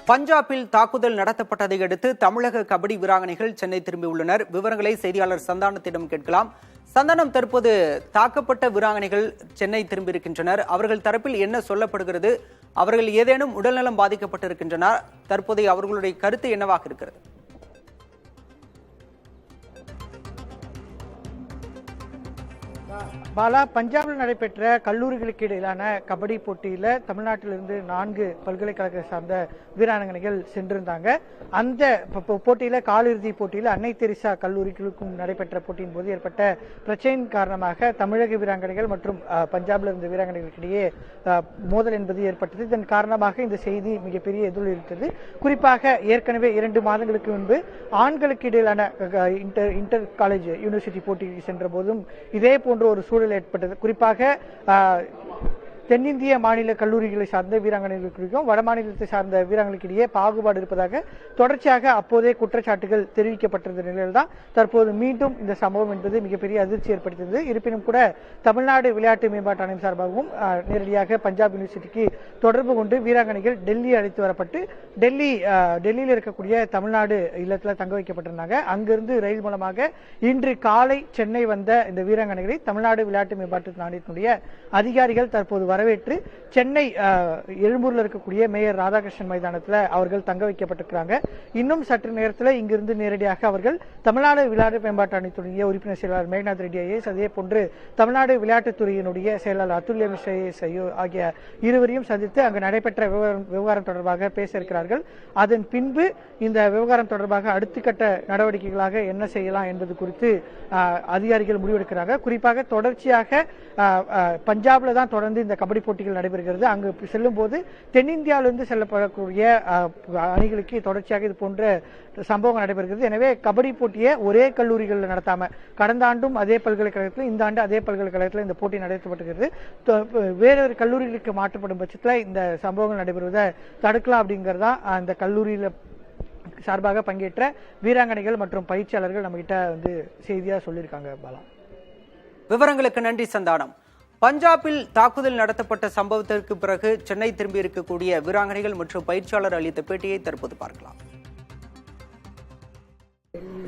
பஞ்சாபில் தாக்குதல் நடத்தப்பட்டதை அடுத்து தமிழக கபடி வீராங்கனைகள் சென்னை திரும்பியுள்ளனர். விவரங்களை செய்தியாளர் சந்தானத்திடம் கேட்கலாம். சந்தானம், தற்போது தாக்கப்பட்ட வீராங்கனைகள் சென்னை திரும்பியிருக்கின்றனர். அவர்கள் தரப்பில் என்ன சொல்லப்படுகிறது? அவர்கள் ஏதேனும் உடல்நலம் பாதிக்கப்பட்டிருக்கின்றனர்? தற்போதைய அவர்களுடைய கருத்து என்னவாக இருக்கிறது? பாலா, பஞ்சாபில் நடைபெற்ற கல்லூரிகளுக்கு இடையிலான கபடி போட்டியில் தமிழ்நாட்டிலிருந்து 4 பல்கலைக்கழக சார்ந்த வீராங்கனைகள் சென்றிருந்தாங்க. அந்த போட்டியில் காலிறுதி போட்டியில் அன்னை தெரசா கல்லூரிகளுக்கும் நடைபெற்ற போட்டியின் போது ஏற்பட்ட பிரச்சனையின் காரணமாக தமிழக வீராங்கனைகள் மற்றும் பஞ்சாபில் இருந்த வீராங்கனைகளுக்கிடையே மோதல் என்பது ஏற்பட்டது. இதன் காரணமாக இந்த செய்தி மிகப்பெரிய எதிரொலி இருந்தது. குறிப்பாக ஏற்கனவே 2 மாதங்களுக்கு முன்பு ஆண்களுக்கு இடையிலான இன்டர் காலேஜ் யூனிவர்சிட்டி போட்டிக்கு சென்ற போதும் இதே போன்ற ஒரு சூழல் ஏற்பட்டது. குறிப்பாக தென்னிந்திய மாநில கல்லூரிகளை சார்ந்த வீராங்கனைகளுக்கும் வட மாநிலத்தை சார்ந்த வீராங்கனைகளுக்கு இடையே பாகுபாடு இருப்பதாக தொடர்ச்சியாக அப்போதே குற்றச்சாட்டுகள் தெரிவிக்கப்பட்டிருந்த நிலையில்தான் தற்போது மீண்டும் இந்த சம்பவம் என்பது மிகப்பெரிய அதிர்ச்சி ஏற்படுத்தியது. இருப்பினும் கூட தமிழ்நாடு விளையாட்டு மேம்பாட்டு ஆணையம் சார்பாகவும் நேரடியாக பஞ்சாப் யூனிவர்சிட்டிக்கு தொடர்பு கொண்டு வீராங்கனைகள் டெல்லி அழைத்து வரப்பட்டு டெல்லியில் இருக்கக்கூடிய தமிழ்நாடு இல்லத்தில் தங்க வைக்கப்பட்டிருந்தாங்க. அங்கிருந்து ரயில் மூலமாக இன்று காலை சென்னை வந்த இந்த வீராங்கனைகளை தமிழ்நாடு விளையாட்டு மேம்பாட்டு ஆணையத்தினுடைய அதிகாரிகள் தற்போது வரவேற்று சென்னை எழும்பூர்ல இருக்கக்கூடிய மேயர் ராதாகிருஷ்ணன் மைதானத்தில் அவர்கள் தங்க வைக்கப்பட்டிருக்கிறாங்க. இன்னும் சற்று நேரத்தில் இங்கிருந்து நேரடியாக அவர்கள் தமிழ்நாடு விளையாட்டு மேம்பாட்டு ஆணையத்துடைய உறுப்பினர் செயலாளர் மேகநாத் ரெட்டி ஐஏஎஸ், அதே போன்று தமிழ்நாடு விளையாட்டுத்துறையினுடைய செயலாளர் அத்துல்ய மிஸ்ரா ஐஏஎஸ் ஆகிய இருவரையும் சந்தித்து அங்கு நடைபெற்ற விவகாரம் தொடர்பாக பேச இருக்கிறார்கள். அதன் பின்பு இந்த விவகாரம் தொடர்பாக அடுத்த கட்ட நடவடிக்கைகளாக என்ன செய்யலாம் என்பது குறித்து அதிகாரிகள் முடிவெடுக்கிறாங்க. குறிப்பாக தொடர்ச்சியாக பஞ்சாப்ல தான் தொடர்ந்து இந்த கபடி போட்டிகள் நடைபெறுகிறது. அங்கு செல்லும் போது தென்னிந்தியாவிலிருந்து செல்லப்படக்கூடிய அணிகளுக்கு தொடர்ச்சியாக இது போன்ற சம்பவம் நடைபெறுகிறது. எனவே கபடி போட்டியை ஒரே கல்லூரிகளில் நடத்தாம கடந்த ஆண்டும் அதே பல்கலைக்கழகத்தில், இந்த ஆண்டு அதே பல்கலைக்கழகத்தில் இந்த போட்டி நடத்தப்பட்டிருக்கிறது. வேறொரு கல்லூரிகளுக்கு மாற்றப்படும் பட்சத்தில் இந்த சம்பவங்கள் நடைபெறுவதை தடுக்கலாம் அப்படிங்கிறதா அந்த கல்லூரியில் சார்பாக பங்கேற்ற வீராங்கனைகள் மற்றும் பயிற்சியாளர்கள் நம்ம கிட்ட செய்தியா சொல்லியிருக்காங்க. பாலா, விவரங்களுக்கு நன்றி சந்தானம். பஞ்சாபில் தாக்குதல் நடத்தப்பட்ட சம்பவத்திற்கு பிறகு சென்னை திரும்பி இருக்கக்கூடிய வீராங்கனைகள் மற்றும் பயிற்சியாளர் அளித்த பேட்டியை தற்போது பார்க்கலாம்.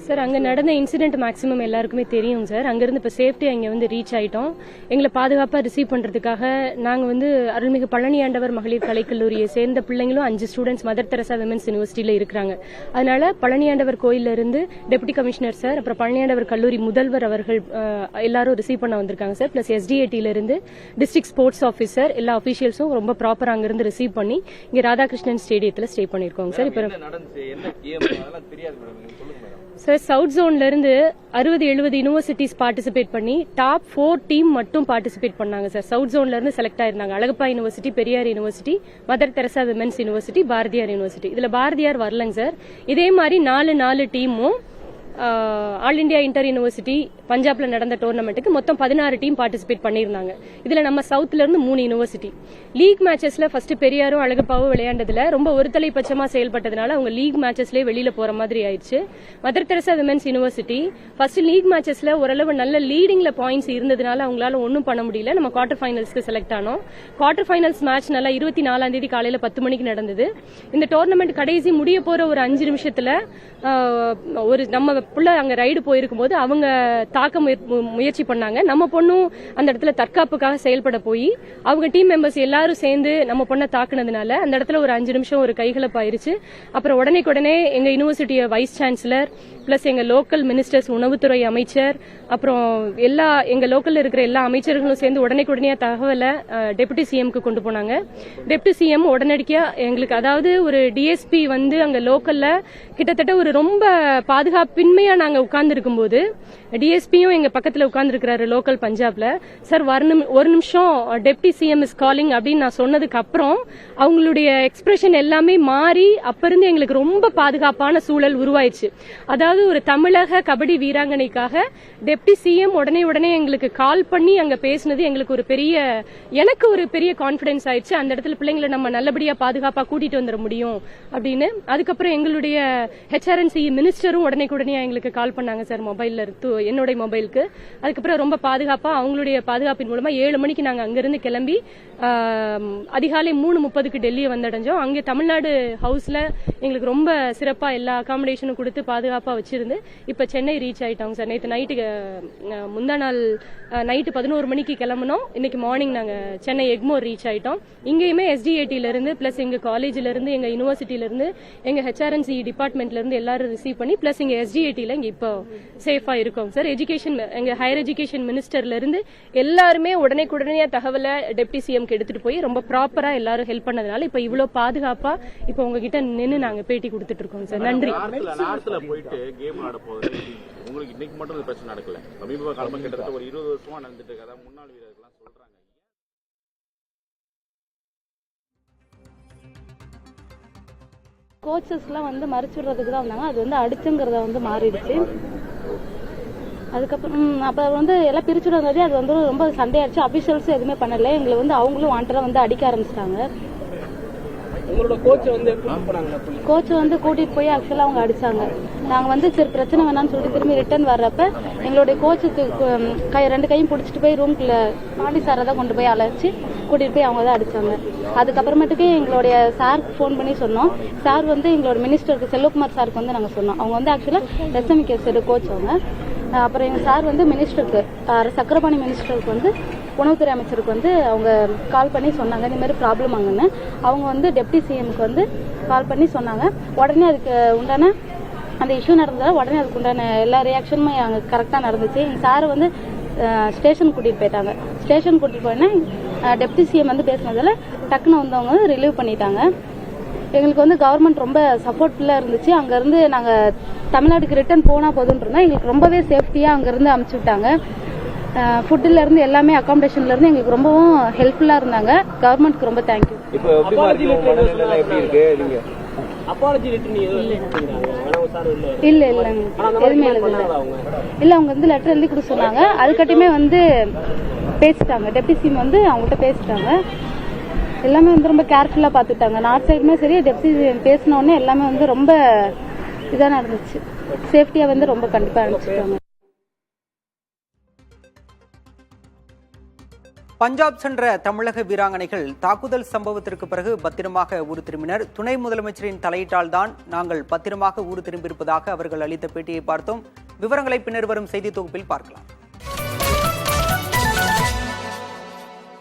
சார், அங்கே நடந்த இன்சிடென்ட் மேக்ஸிமம் எல்லாருக்குமே தெரியும் சார். அங்கேருந்து இப்போ சேஃப்டியாக இங்கே ரீச் ஆகிட்டோம். எங்களை பாதுகாப்பாக ரிசீவ் பண்ணுறதுக்காக நாங்கள் அருள்மிகு பழனியாண்டவர் மகளிர் கலைக்கல்லூரியை சேர்ந்த பிள்ளைங்களும் 5 ஸ்டூடெண்ட்ஸ் மதர் தெரசா விமென்ஸ் யூனிவர்சிட்டியில் இருக்கிறாங்க. அதனால பழனியாண்டவர் கோயிலிருந்து டெப்டி கமிஷனர் சார், அப்புறம் பழனியாண்டவர் கல்லூரி முதல்வர் அவர்கள் எல்லாரும் ரிசீவ் பண்ண வந்திருக்காங்க சார். பிளஸ் SDATயிலிருந்து டிஸ்ட்ரிக்ட் ஸ்போர்ட்ஸ் ஆஃபீஸர் எல்லா அஃபீஷியல்ஸும் ரொம்ப ப்ராப்பராக அங்கிருந்து ரிசீவ் பண்ணி இங்கே ராதாகிருஷ்ணன் ஸ்டேடியத்தில் ஸ்டே பண்ணியிருக்கோங்க சார். இப்போ சார், சவுத் ஜோன்ல இருந்து 60-70 யூனிவர்சிட்டிஸ் பார்ட்டிசிபேட் பண்ணி டாப் 4 டீம் மட்டும் பார்ட்டிசிபேட் பண்ணாங்க சார். சவுத் ஜோன்ல இருந்து செலக்ட் ஆயிருந்தாங்க. Alagappa university, Periyar university, Mother Teresa women's university, Bharathiar university. இதுல பாரதியார் வரலங்க சார். இதே மாதிரி 4 டீமும் ஆல் இண்டியா இன்டர் யூனிவர்சிட்டி பஞ்சாப்ல நடந்த டோர்னமெண்ட்டுக்கு மொத்தம் 16 டீம் பார்ட்டிசிபேட் பண்ணியிருந்தாங்க. இதுல நம்ம சவுத்ல இருந்து 3 யூனிவர்சிட்டி. லீக் மேட்சஸ்ல ஃபர்ஸ்ட் பெரியாரும் அழகப்பாவும் விளையாண்டதுல ரொம்ப ஒருதலை பட்சமா செயல்பட்டதுனால அவங்க லீக் மேட்சஸ்லேயே வெளியில போற மாதிரி ஆயிடுச்சு. Mother Teresa women's university first league மேட்சஸ்ல ஓரளவு நல்ல லீடிங்ல பாயிண்ட்ஸ் இருந்ததுனால அவங்களால ஒன்னும் பண்ண முடியல. நம்ம குவார்டர் ஃபைனல்ஸ்க்கு செலக்ட் ஆனோம். குவார்டர் ஃபைனல்ஸ் மேட்ச் நல்லா 24ஆம் தேதி காலையில 10 மணிக்கு நடந்தது. இந்த டோர்னமெண்ட் கடைசி முடிய போற ஒரு 5 நிமிஷத்துல ஒரு நம்ம புள்ள அங்க ரைடு போயிருக்கும் போது அவங்க தாக்க முயற்சி பண்ணாங்க. நம்ம பொண்ணும் அந்த இடத்துல தற்காப்புக்காக செயல்பட போய் அவங்க டீம் மெம்பர்ஸ் எல்லாரும் சேர்ந்து நம்ம பொண்ணை தாக்குனதுனால அந்த இடத்துல ஒரு 5 நிமிஷம் ஒரு கைகலப்பாயிருச்சு. அப்புறம் உடனே எங்க யூனிவர்சிட்டி வைஸ் சான்சலர் பிளஸ் எங்க லோக்கல் மினிஸ்டர்ஸ், உணவுத்துறை அமைச்சர், அப்புறம் எங்க லோக்கல்ல இருக்கிற எல்லா அமைச்சர்களும் சேர்ந்து உடனே தகவலை டெபுட்டி சிஎம்க்கு கொண்டு போனாங்க. டெபுட்டி சிஎம் உடனடியா எங்களுக்கு, அதாவது ஒரு டிஎஸ்பி அங்க லோக்கல்ல கிட்டத்தட்ட ஒரு ரொம்ப பாதுகாப்பின்மையா நாங்க உட்கார்ந்து இருக்கும்போது டிஎஸ்பியும் எங்க பக்கத்துல உட்கார்ந்து இருக்கிறாரு லோக்கல் பஞ்சாப்ல. சார், ஒரு நிமிஷம் டெப்டி சிஎம் இஸ் காலிங் அப்படின்னு நான் சொன்னதுக்கு அப்புறம் அவங்களுடைய எக்ஸ்பிரஷன் எல்லாமே மாறி அப்ப இருந்து எங்களுக்கு ரொம்ப பாதுகாப்பான சூழல் உருவாயிடுச்சு. அதாவது ஒரு தமிழக கபடி வீராங்கனைக்காக டெப்டி சிஎம் உடனே எங்களுக்கு கால் பண்ணி அங்க பேசினது எங்களுக்கு எனக்கு ஒரு பெரிய கான்பிடன்ஸ் ஆயிடுச்சு. அந்த இடத்துல பிள்ளைங்களை நம்ம நல்லபடியா பாதுகாப்பா கூட்டிட்டு வந்துட முடியும் அப்படின்னு. அதுக்கப்புறம் எங்களுடைய HRNC மினிஸ்டரும் உடனே எங்களுக்கு கால் பண்ணாங்க சார் மொபைல்ல என்னுடைய மொபைலுக்கு. அதுக்கப்புறம் ரொம்ப பாதுகாப்பா அவங்களுடைய பாதுகாப்பின் மூலமா 7 மணிக்கு நாங்க அங்கிருந்து கிளம்பி அதிகாலை 3:30க்கு டெல்லியை வந்தடைஞ்சோம். அங்கே தமிழ்நாடு ஹவுஸ்ல எங்களுக்கு ரொம்ப சிறப்பா எல்லா அகாமடேஷனும் கொடுத்து பாதுகாப்பா வச்சிருந்து இப்ப சென்னை ரீச் ஆயிட்டோம் சார். நேற்று நைட்டு முந்தா நாள் நைட்டு 11 மணிக்கு கிளம்பணும். இன்னைக்கு மார்னிங் நாங்க சென்னை எக்மோர் ரீச் ஆயிட்டோம். இங்கேயுமே SDATல இருந்து பிளஸ் எங்க காலேஜ்ல இருந்து எங்க யூனிவர்சிட்டியில இருந்து எங்க HRNC டிபார்ட்மெண்ட்ல இருந்து எல்லாரும் ரிசீவ் பண்ணி பிளஸ் இங்க SDATல இங்க இப்போ சேஃபா இருக்கோம் சார். எஜுகேஷன் எங்க ஹையர் எஜுகேஷன் மினிஸ்டர்ல இருந்து எல்லாருமே உடனே தகவலை டெப்டி சிஎம்க்கு எடுத்துட்டு போய் ரொம்ப ப்ராப்பரா எல்லாரும் ஹெல்ப் பண்ணதுனால இப்ப இவ்வளவு பாதுகாப்பா இப்ப உங்ககிட்ட நின்று நாங்க பேட்டி கொடுத்துட்டு இருக்கோம் சார். நன்றி. உங்களுக்கு இன்னைக்கு மட்டும் பிரச்சனை நடக்கல. சமீப காலமா கிட்டத்தட்ட ஒரு 20 வருஷமா நடந்துட்டு இருக்கு. அதான் முன்னாள் வீரர்கள்லாம் சொல்றாங்க. கோச்சஸ்லாம் வந்து மறைச்சு விடுறதுக்கு தான் வந்தாங்க. அது வந்து அடிச்சுங்கிறத வந்து மாறிடுச்சு. அதுக்கப்புறம் அப்போ வந்து எல்லாம் பிரிச்சு விடுறது அது வந்து ரொம்ப சண்டையாச்சு. அபிஷியல்ஸும் எதுவுமே பண்ணல. எங்களை வந்து அவங்களும் வாண்டடா வந்து அடிக்க ஆரம்பிச்சிட்டாங்க. கோச்சை வந்து கூட்டிட்டு போய் ஆக்சுவலா அவங்க அடிச்சாங்க. நாங்க வந்து சரி பிரச்சனை வேணாம்னு சொல்லிட்டு திரும்பி ரிட்டர்ன் வர்றப்ப எங்களுடைய கோச்சுக்கு 2 கையும் பிடிச்சிட்டு போய் ரூம்குள்ள பாண்டி சாரை தான் கொண்டு போய் அழைச்சி கூட்டிட்டு போய் அவங்க தான் அடிச்சாங்க. அதுக்கப்புறமேட்டுக்கு எங்களுடைய சாருக்கு ஃபோன் பண்ணி சொன்னோம். சார் வந்து எங்களோட மினிஸ்டருக்கு செல்வகுமார் சாருக்கு வந்து நாங்க சொன்னோம். அவங்க வந்து ஆக்சுவலா SMK கோச் அவங்க. அப்புறம் எங்க சார் வந்து மினிஸ்டருக்கு சக்கரபாணி மினிஸ்டருக்கு வந்து உணவுத்துறை அமைச்சருக்கு வந்து அவங்க கால் பண்ணி சொன்னாங்க இந்த மாதிரி ப்ராப்ளம் ஆகுன்னு. அவங்க வந்து டெப்டி சிஎம்க்கு வந்து கால் பண்ணி சொன்னாங்க. உடனே அதுக்கு உண்டான அந்த இஷ்யூ நடந்ததால உடனே அதுக்கு உண்டான எல்லா ரியாக்ஷனுமே அங்கே கரெக்டாக நடந்துச்சு. எங்கள் சார் வந்து ஸ்டேஷன் கூட்டிகிட்டு போயிட்டாங்க. ஸ்டேஷன் கூட்டிகிட்டு போயினா டெப்டி சிஎம் வந்து பேசினதால டக்குன்னு வந்தவங்க வந்து ரிலீவ் பண்ணிட்டாங்க. எங்களுக்கு வந்து கவர்மெண்ட் ரொம்ப சப்போர்ட்ஃபுல்லாக இருந்துச்சு. அங்கேருந்து நாங்கள் தமிழ்நாட்டுக்கு ரிட்டர்ன் போனால் போதுன்னு இருந்தோம். எங்களுக்கு ரொம்பவே சேஃப்டியாக அங்கேருந்து அமுச்சு விட்டாங்க. ஃபுட்டில் இருந்து எல்லாமே அகாமடேஷன்ல இருந்து எங்களுக்கு ரொம்பவும் ஹெல்ப்ஃபுல்லா இருந்தாங்க. கவர்மெண்ட்க்கு ரொம்ப தேங்க்யூ. இப்போ எப்படி இருக்கு நீங்க இல்ல எதுவுமே இல்ல அவங்க வந்து லெட்டர் எழுதி கொடுக்க சொன்னாங்க. அதுக்கட்டுமே வந்து பேசிட்டாங்க. டெப்டி சிஎம் வந்து அவங்கள்ட்ட பேசிட்டாங்க. எல்லாமே வந்து ரொம்ப கேர்ஃபுல்லா பாத்துட்டாங்க. நார்த் சைடுமே சரி டெப்டி சிஎம் பேசின உடனே எல்லாமே வந்து ரொம்ப இதா நடந்துச்சு. சேஃப்டியா வந்து ரொம்ப கண்டிப்பா அனுப்பிச்சிட்டாங்க. பஞ்சாப் சென்ற தமிழக வீராங்கனைகள் தாக்குதல் சம்பவத்திற்கு பிறகு பத்திரமாக ஊர் திரும்பினர். துணை முதலமைச்சரின் தலையீட்டால் தான் நாங்கள் பத்திரமாக ஊர் திரும்பியிருப்பதாக அவர்கள் அளித்த பேட்டியை பார்த்தோம். விவரங்களை பின்னர் வரும் செய்தி தொகுப்பில் பார்க்கலாம்.